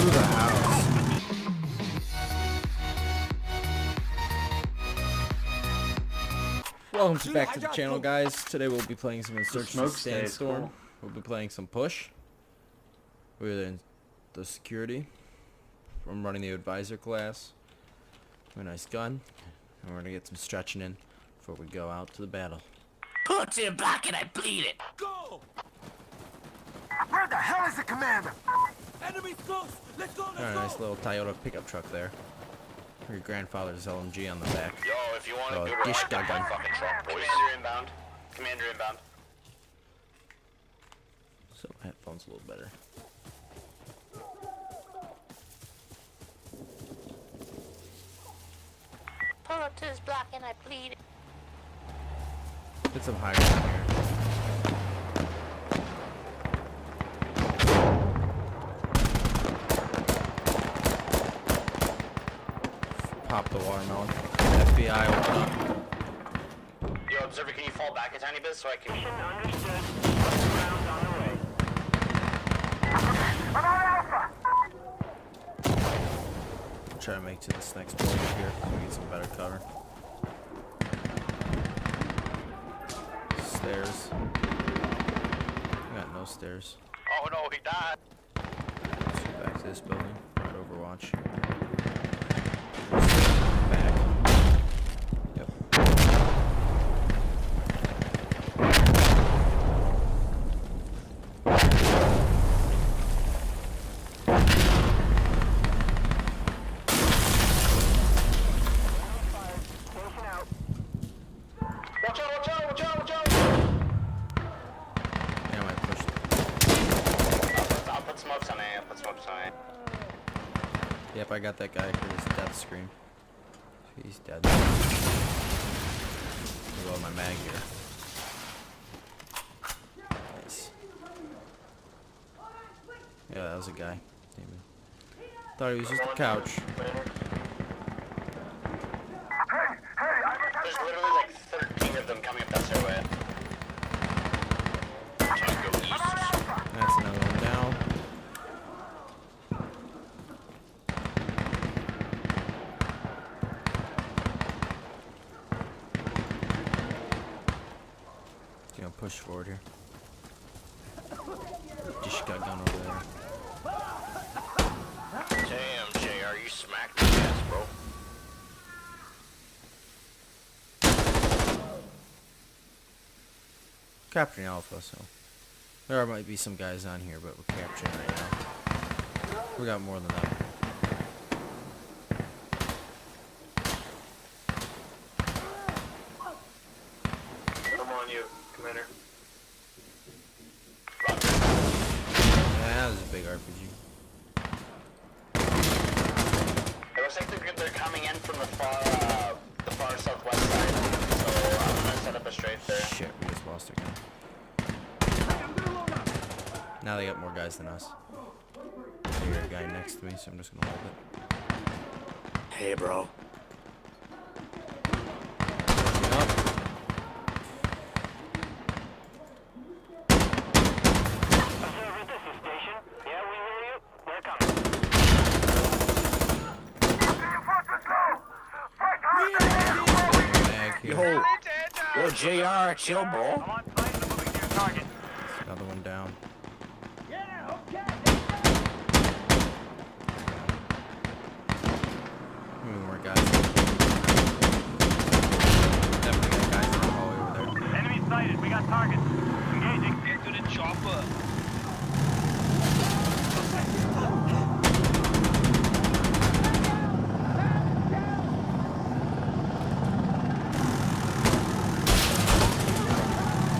Through the house. Welcome back to the channel, guys. Today we'll be playing some Insurgency Sandstorm. Cool. We'll be playing some push. We're in the security. I'm running the advisor class. A nice gun. And we're gonna get some stretching in before we go out to the battle. Put your back and I bleed it. Go! Where the hell is the commander? Enemy's close! Let's go, let's Got a go! nice little Toyota pickup truck there. Your grandfather's LMG on the back. Yo, if you want Oh, a good dish ride, gun. fucking truck, boys. Commander inbound. Commander inbound. So headphones a little better. Pull up to his block and I bleed. Get some high ground here. Pop the watermelon. FBI, open up. Yo, observer, can you fall back a tiny bit so I can... Understood. Rounds on the way. I'm on Alpha! Try to make to this next point here so we get some better cover. Stairs. We got no stairs. Oh no, he died. Let's go back to this building. Right, Overwatch. Back. Yep. Station out. Watch out, watch out, watch out, watch out! Yeah, I might push. I'll put smokes on it, I'll put smokes on it. Yep, I got that guy for his death scream. He's dead. Reload my mag here. Nice. Yeah, that was a guy. Thought he was just a couch. There's literally like 13 of them coming up that stairway. Tango east. That's another one down. Gonna push forward here. Just got gun over there. Damn, JR, you smacked his ass, bro. Capturing Alpha, so there might be some guys on here, but we're capturing right now. We got more than that. Come on, you, Commander. Yeah, that was a big RPG. It looks like they're coming in from the far southwest side. So I'm gonna set up a strafe there. Shit, we just lost our gun. Now they got more guys than us. There's a guy next to me, so I'm just gonna hold it. Hey, bro. Looking up. Observer, this is station. Yeah, we hear you. We're coming. Reinforcements low! Fight hard! Mag here. Yo, JR, chill, bro. I'm on site. Moving to your target. Another one down. More guys. Definitely got guys in the hallway over there. Enemy sighted. We got targets. Engaging. Get to the chopper!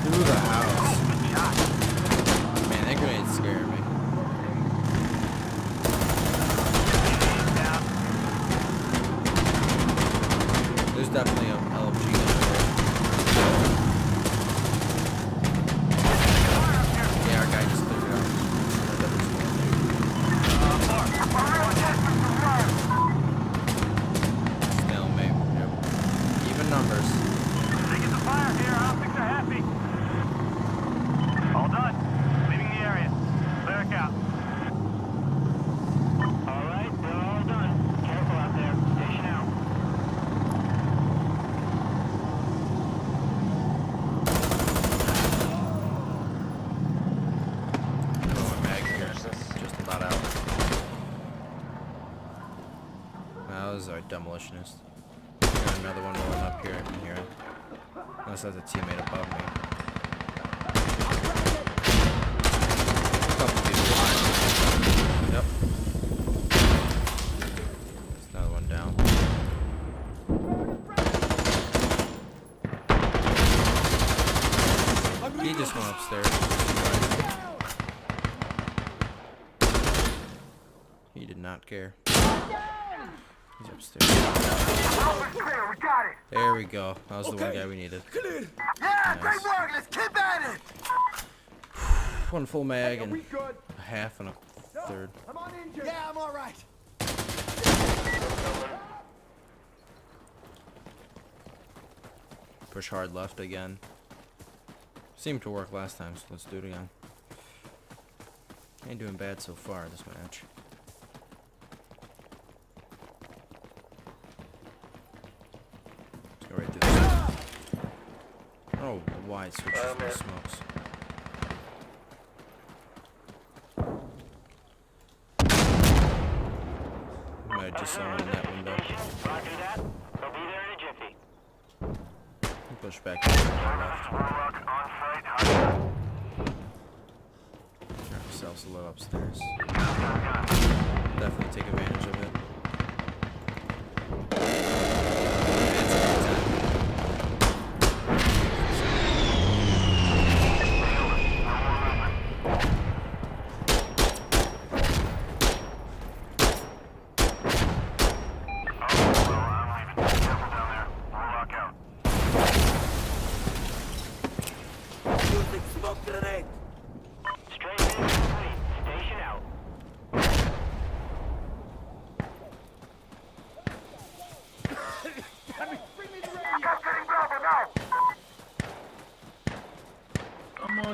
Through the house. Man, that grenade scared me. There's definitely a LMG gun there. Yeah, our guy our demolitionist. Got another one rolling up here. I can hear it. Unless that's a teammate above me. Couple people behind. Yep. There's another one down. He just went upstairs. He did not care. He's upstairs. There we go. That was the one guy we needed. Clear. Yeah, Nice. great work. Let's keep at it. One full mag and a half and a third. I'm uninjured. Yeah, I'm all right. Push hard left again. Seemed to work last time, so let's do it again. Ain't doing bad so far this match. Let's go right through this. Oh, wide switches and smokes. Might have just someone in that window. Roger that. They'll be there in a jiffy. Push back to the left. Try ourselves a little upstairs. Definitely take advantage of it. Using smoke grenade. Straight in complete. Station out.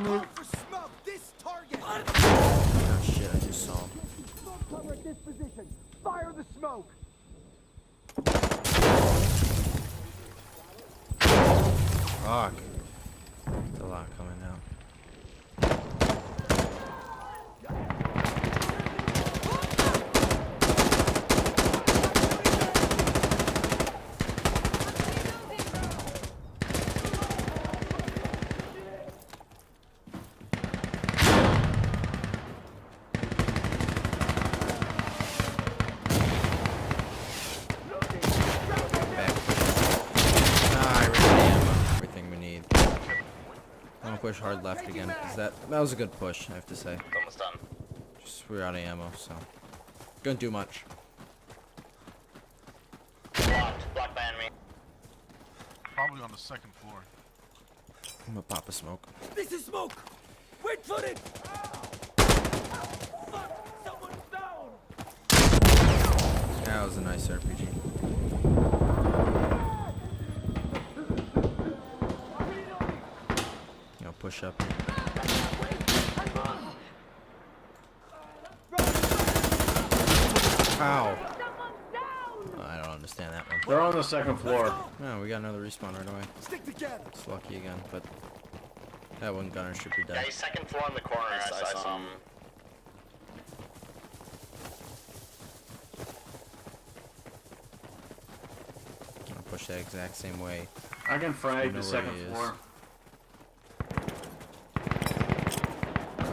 Go for smoke. This target. Oh shit, I just saw him. Smoke cover at this position. Fire the smoke. Fuck. There's a lot coming down. Everything we need. I'm gonna push hard left again, because that was a good push, I have to say. It's almost done. Just we're out of ammo, so don't do much. Blocked. Blocked by enemy. Probably on the second floor. I'm gonna pop a smoke. This is smoke. Wait for it. Fuck! Someone's down. That was a nice RPG. Push up. Ow. I don't understand that one. They're on the second floor. No, we got another respawn right away. Stick together. It's lucky again, but that one gunner should be Yeah, dead. he's second floor in the corner. I saw him. I'll push that exact same way. I can frag know the where second he is. floor.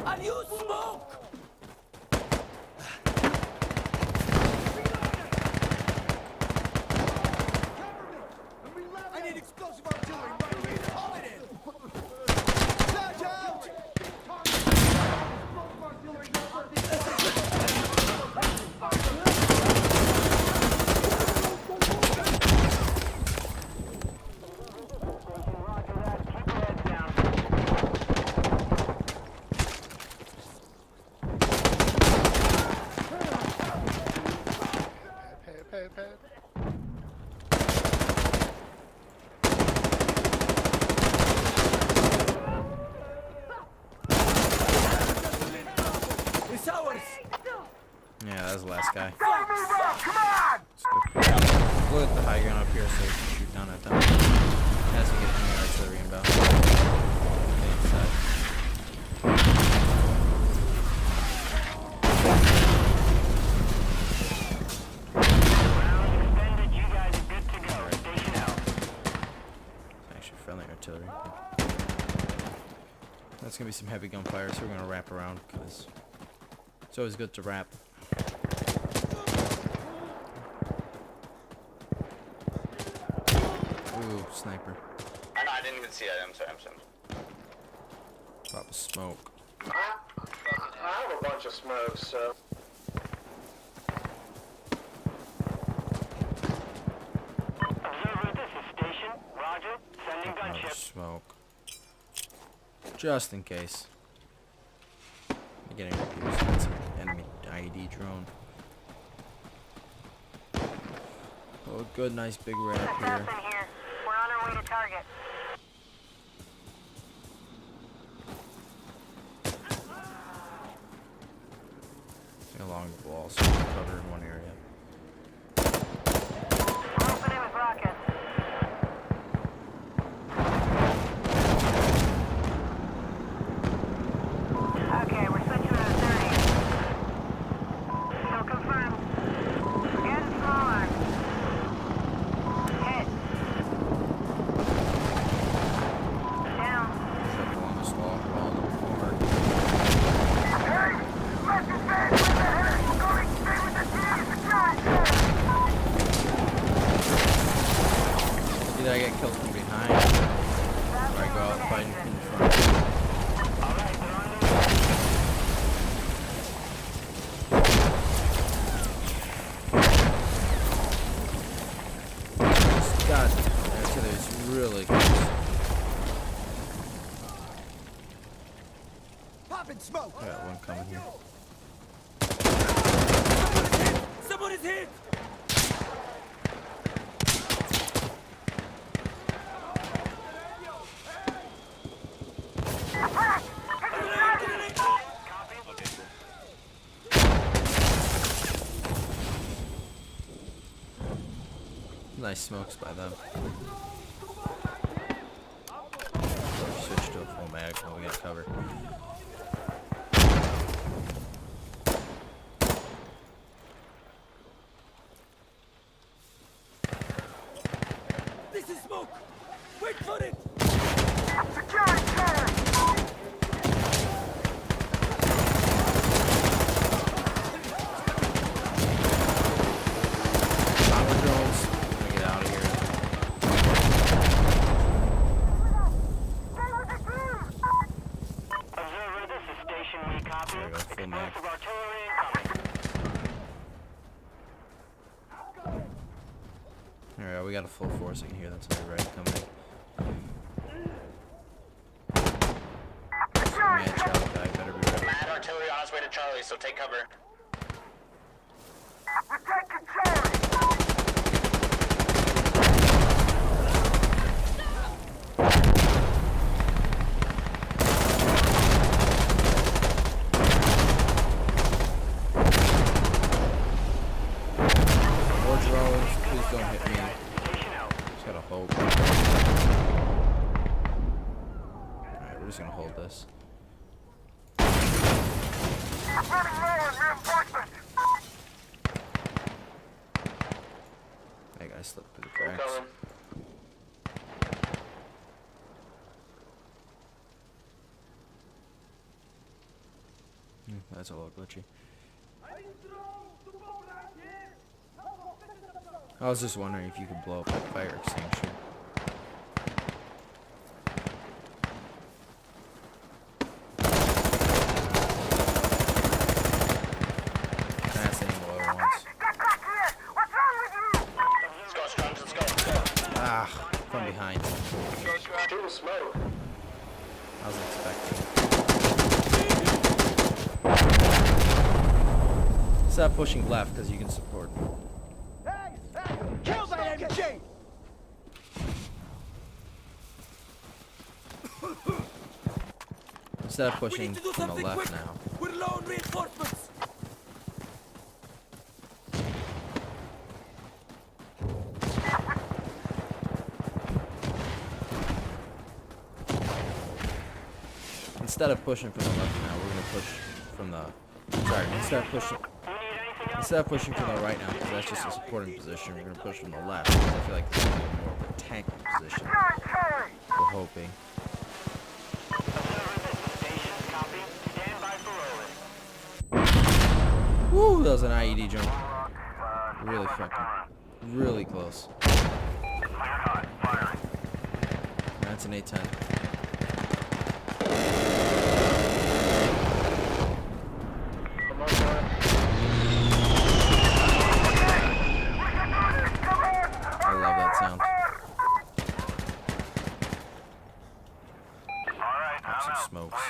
I'll use smoke. I need explosive artillery right here. Call it in. Charge out. Roger that. Keep your heads down. It's ours. Yeah, that was the last guy. Come on. Let's go. We'll hit the high ground up here so we can shoot down at them. As we get near artillery inbound. Okay, inside. Round extended. it's gonna be some heavy gunfire, so we're gonna wrap around because it's always good to wrap. Ooh, sniper. I know, I didn't even see it. I'm sorry. Pop a smoke. I have a bunch of smokes, so. Observer, this is station. Roger. Sending Another gunship. smoke. Just in case. I'm getting confused. That's an enemy ID drone. Oh, good, nice big wrap here. here. We're on our way to target. Along the wall, so we're covered in one area. We're opening with rockets. Okay, we're switching to 30. Still confirmed. We're getting smaller. Hit. Down. Shoved along this wall, forward. Either I get killed from behind, or I go out fighting from the front. God, actually, it's really close. Popping smoke. I got one coming here. Someone is hit! Nice smokes by them. Switch to a full mag while we get cover. This is smoke! Wait for it! Bomber drones. Gonna get out of here. Observer, this is station. We copy. There we go, full mag. Explosive artillery incoming. Alright, we got a full force in here. That's already coming in. Mad child guy, better be ready. Mad artillery on its way to Charlie, so take cover. More drones, please don't hit me. Just gotta hope. Alright, we're just gonna hold this. That guy slipped through the cracks. Coming. That's a little glitchy. I was just wondering if you could blow up that fire extinguisher. That's the angle I want. Let's go, Strunks, let's go. Ah, from behind. Shoot a smoke. I was expecting. Stop pushing left because you can support. Kill that MG. Instead of We pushing need to do from the something left quick! now. We're low on reinforcements! Instead of pushing from the left now, we're gonna push from the. Sorry, instead of pushing from the right now, because that's just a supporting position. We're gonna push from the left. 'Cause I feel like this is more of a tank position. We're hoping. Observer, this is that was an IED jump. Really fucking, really close. That's an A10. I love that sound. Have some smokes.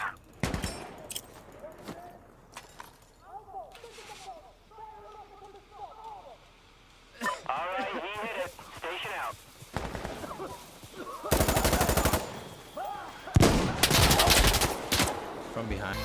Alright, he hit it. Station out. From behind.